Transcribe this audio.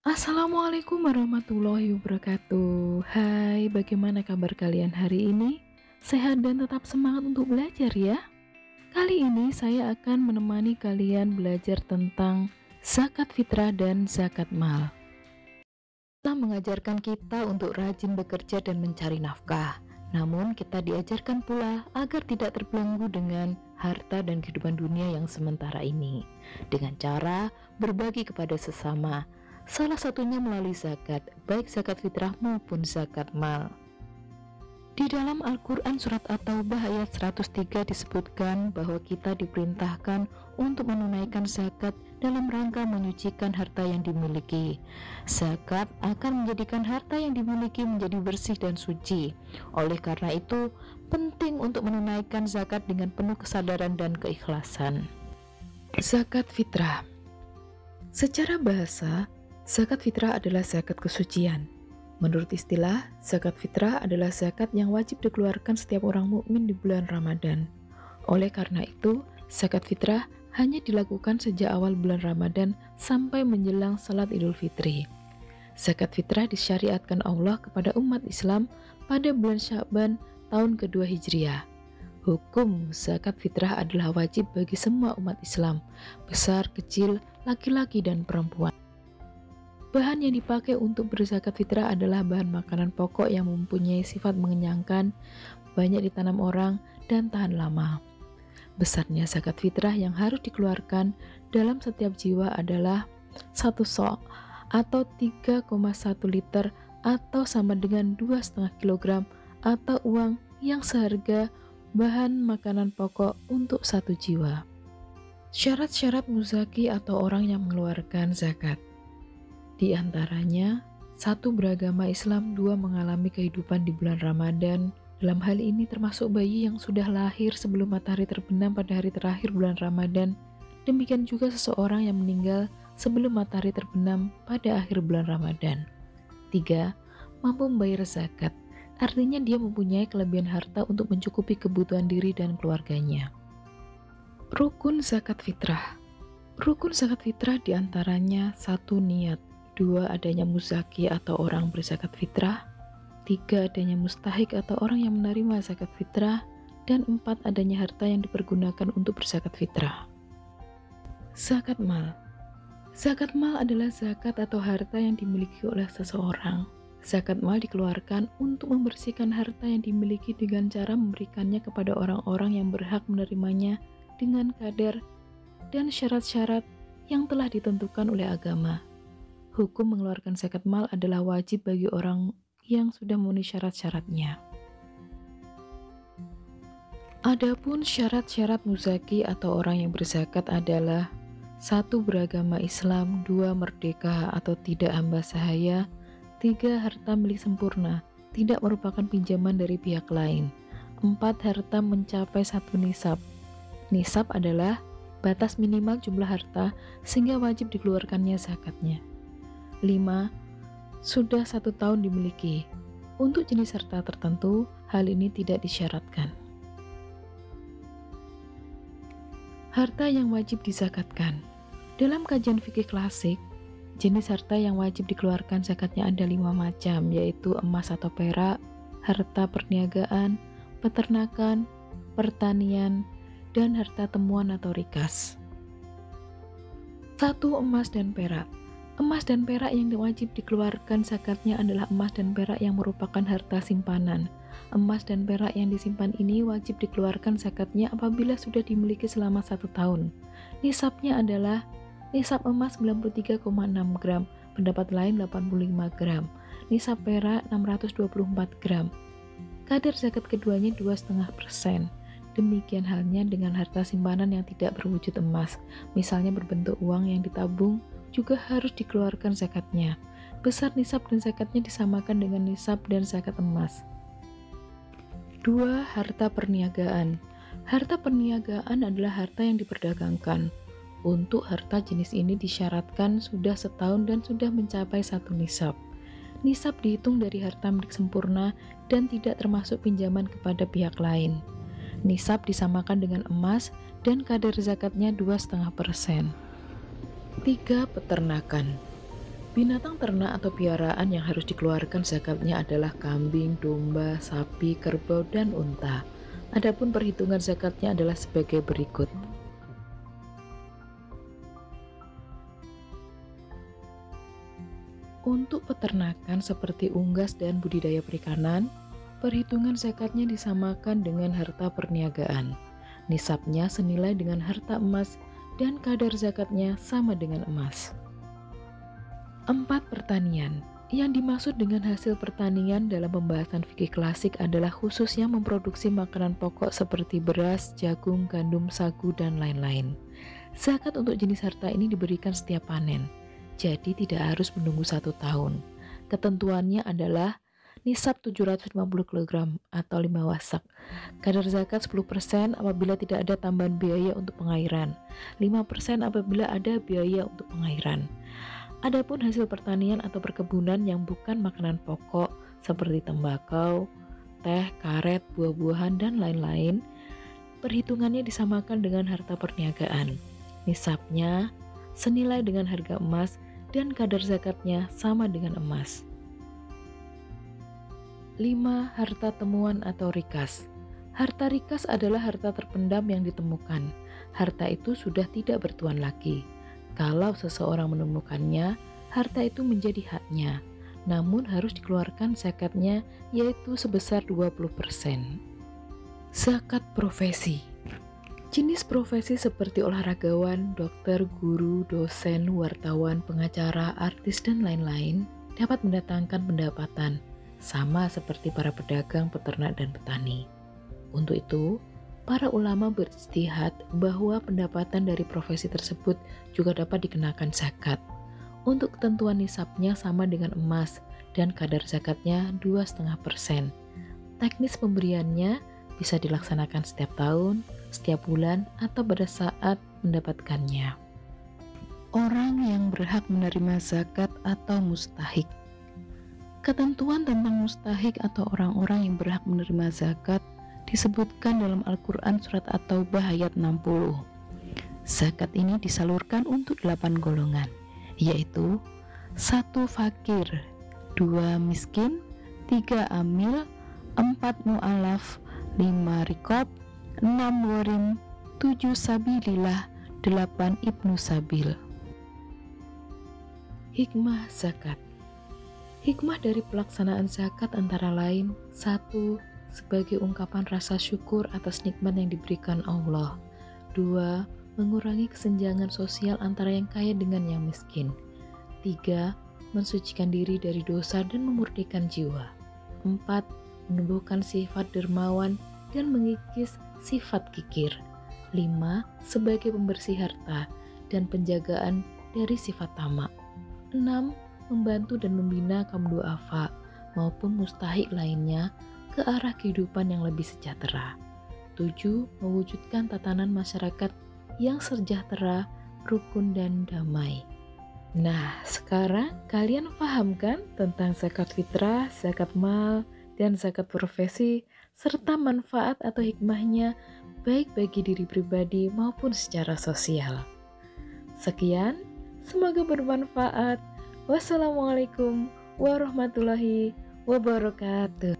Assalamualaikum warahmatullahi wabarakatuh. Hai, bagaimana kabar kalian hari ini? Sehat dan tetap semangat untuk belajar ya. Kali ini saya akan menemani kalian belajar tentang zakat fitrah dan zakat mal. Islam mengajarkan kita untuk rajin bekerja dan mencari nafkah. Namun kita diajarkan pula agar tidak terbelenggu dengan harta dan kehidupan dunia yang sementara ini, dengan cara berbagi kepada sesama. Salah satunya melalui zakat, baik zakat fitrah maupun zakat mal. Di dalam Al-Quran Surat At-Taubah ayat 103 disebutkan bahwa kita diperintahkan untuk menunaikan zakat dalam rangka menyucikan harta yang dimiliki. Zakat akan menjadikan harta yang dimiliki menjadi bersih dan suci. Oleh karena itu, penting untuk menunaikan zakat dengan penuh kesadaran dan keikhlasan. Zakat fitrah. Secara bahasa, zakat fitrah adalah zakat kesucian. Menurut istilah, zakat fitrah adalah zakat yang wajib dikeluarkan setiap orang mukmin di bulan Ramadan. Oleh karena itu, zakat fitrah hanya dilakukan sejak awal bulan Ramadan sampai menjelang salat Idul Fitri. Zakat fitrah disyariatkan Allah kepada umat Islam pada bulan Sya'ban tahun kedua Hijriah. Hukum zakat fitrah adalah wajib bagi semua umat Islam, besar, kecil, laki-laki, dan perempuan. Bahan yang dipakai untuk berzakat fitrah adalah bahan makanan pokok yang mempunyai sifat mengenyangkan, banyak ditanam orang, dan tahan lama. Besarnya zakat fitrah yang harus dikeluarkan dalam setiap jiwa adalah 1 sok atau 3,1 liter atau sama dengan 2,5 kg atau uang yang seharga bahan makanan pokok untuk 1 jiwa. Syarat-syarat muzaki atau orang yang mengeluarkan zakat. Di antaranya, 1. Beragama Islam, 2. Mengalami kehidupan di bulan Ramadan. Dalam hal ini termasuk bayi yang sudah lahir sebelum matahari terbenam pada hari terakhir bulan Ramadan. Demikian juga seseorang yang meninggal sebelum matahari terbenam pada akhir bulan Ramadan. 3. Mampu membayar zakat, artinya dia mempunyai kelebihan harta untuk mencukupi kebutuhan diri dan keluarganya. Rukun zakat fitrah. Rukun zakat fitrah diantaranya 1. Niat, 2. Adanya muzaki atau orang berzakat fitrah, 3. Adanya mustahik atau orang yang menerima zakat fitrah, dan 4. Adanya harta yang dipergunakan untuk berzakat fitrah. Zakat mal. Zakat mal adalah zakat atau harta yang dimiliki oleh seseorang. Zakat mal dikeluarkan untuk membersihkan harta yang dimiliki dengan cara memberikannya kepada orang-orang yang berhak menerimanya dengan kadar dan syarat-syarat yang telah ditentukan oleh agama. Hukum mengeluarkan zakat mal adalah wajib bagi orang yang sudah memenuhi syarat-syaratnya. Adapun syarat-syarat muzaki atau orang yang berzakat adalah 1. Beragama Islam, 2. Merdeka atau tidak hamba sahaya, 3. Harta milik sempurna, tidak merupakan pinjaman dari pihak lain, 4. Harta mencapai 1 nisab. Nisab adalah batas minimal jumlah harta sehingga wajib dikeluarkannya zakatnya. 5. Sudah 1 tahun dimiliki. Untuk jenis harta tertentu, hal ini tidak disyaratkan. Harta yang wajib dizakatkan. Dalam kajian fikih klasik, jenis harta yang wajib dikeluarkan zakatnya ada 5 macam, yaitu emas atau perak, harta perniagaan, peternakan, pertanian, dan harta temuan atau rikas. 1. Emas dan perak. Emas dan perak yang wajib dikeluarkan zakatnya adalah emas dan perak yang merupakan harta simpanan. Emas dan perak yang disimpan ini wajib dikeluarkan zakatnya apabila sudah dimiliki selama 1 tahun. Nisabnya adalah nisab emas 93,6 gram, pendapat lain 85 gram, nisab perak 624 gram. Kadar zakat keduanya 2,5%. Demikian halnya dengan harta simpanan yang tidak berwujud emas, misalnya berbentuk uang yang ditabung, juga harus dikeluarkan zakatnya. Besar nisab dan zakatnya disamakan dengan nisab dan zakat emas. 2. Harta perniagaan. Harta perniagaan adalah harta yang diperdagangkan. Untuk harta jenis ini disyaratkan sudah setahun dan sudah mencapai 1 nisab. Nisab dihitung dari harta milik sempurna dan tidak termasuk pinjaman kepada pihak lain. Nisab disamakan dengan emas dan kadar zakatnya 2,5%. 3. Peternakan. Binatang ternak atau piaraan yang harus dikeluarkan zakatnya adalah kambing, domba, sapi, kerbau, dan unta. Adapun perhitungan zakatnya adalah sebagai berikut. Untuk peternakan seperti unggas dan budidaya perikanan, perhitungan zakatnya disamakan dengan harta perniagaan. Nisabnya senilai dengan harta emas dan kadar zakatnya sama dengan emas. 4. Pertanian. Yang dimaksud dengan hasil pertanian dalam pembahasan fikih klasik adalah khususnya memproduksi makanan pokok seperti beras, jagung, gandum, sagu, dan lain-lain. Zakat untuk jenis harta ini diberikan setiap panen, jadi tidak harus menunggu 1 tahun. Ketentuannya adalah nisab 750 kg atau 5 wasak. Kadar zakat 10% apabila tidak ada tambahan biaya untuk pengairan, 5% apabila ada biaya untuk pengairan. Adapun hasil pertanian atau perkebunan yang bukan makanan pokok seperti tembakau, teh, karet, buah-buahan, dan lain-lain, perhitungannya disamakan dengan harta perniagaan. Nisabnya senilai dengan harga emas dan kadar zakatnya sama dengan emas. 5. Harta temuan atau rikas. Harta rikas adalah harta terpendam yang ditemukan. Harta itu sudah tidak bertuan lagi. Kalau seseorang menemukannya, harta itu menjadi haknya, namun harus dikeluarkan zakatnya, yaitu sebesar 20%. Zakat profesi. Jenis profesi seperti olahragawan, dokter, guru, dosen, wartawan, pengacara, artis, dan lain-lain dapat mendatangkan pendapatan, sama seperti para pedagang, peternak, dan petani. Untuk itu, para ulama berijtihad bahwa pendapatan dari profesi tersebut juga dapat dikenakan zakat. Untuk ketentuan nisabnya sama dengan emas dan kadar zakatnya 2,5%. Teknis pemberiannya bisa dilaksanakan setiap tahun, setiap bulan, atau pada saat mendapatkannya. Orang yang berhak menerima zakat atau mustahik. Ketentuan tentang mustahik atau orang-orang yang berhak menerima zakat disebutkan dalam Al-Quran surat At-Taubah ayat 60. Zakat ini disalurkan untuk 8 golongan, yaitu 1. Fakir, 2. Miskin, 3. Amil, 4. Mu'alaf, 5. Rikob, 6. Ghorim, 7. Sabilillah, 8. Ibnu Sabil. Hikmah zakat. Hikmah dari pelaksanaan zakat antara lain: 1. Sebagai ungkapan rasa syukur atas nikmat yang diberikan Allah. 2. Mengurangi kesenjangan sosial antara yang kaya dengan yang miskin. 3. Mensucikan diri dari dosa dan memurnikan jiwa. 4. Menumbuhkan sifat dermawan dan mengikis sifat kikir. 5. Sebagai pembersih harta dan penjagaan dari sifat tamak. 6. Membantu dan membina kaum du'afa maupun mustahik lainnya ke arah kehidupan yang lebih sejahtera. 7. Mewujudkan tatanan masyarakat yang sejahtera, rukun, dan damai. Nah, sekarang kalian paham kan tentang zakat fitrah, zakat mal, dan zakat profesi, serta manfaat atau hikmahnya baik bagi diri pribadi maupun secara sosial. Sekian, semoga bermanfaat. Wassalamualaikum warahmatullahi wabarakatuh.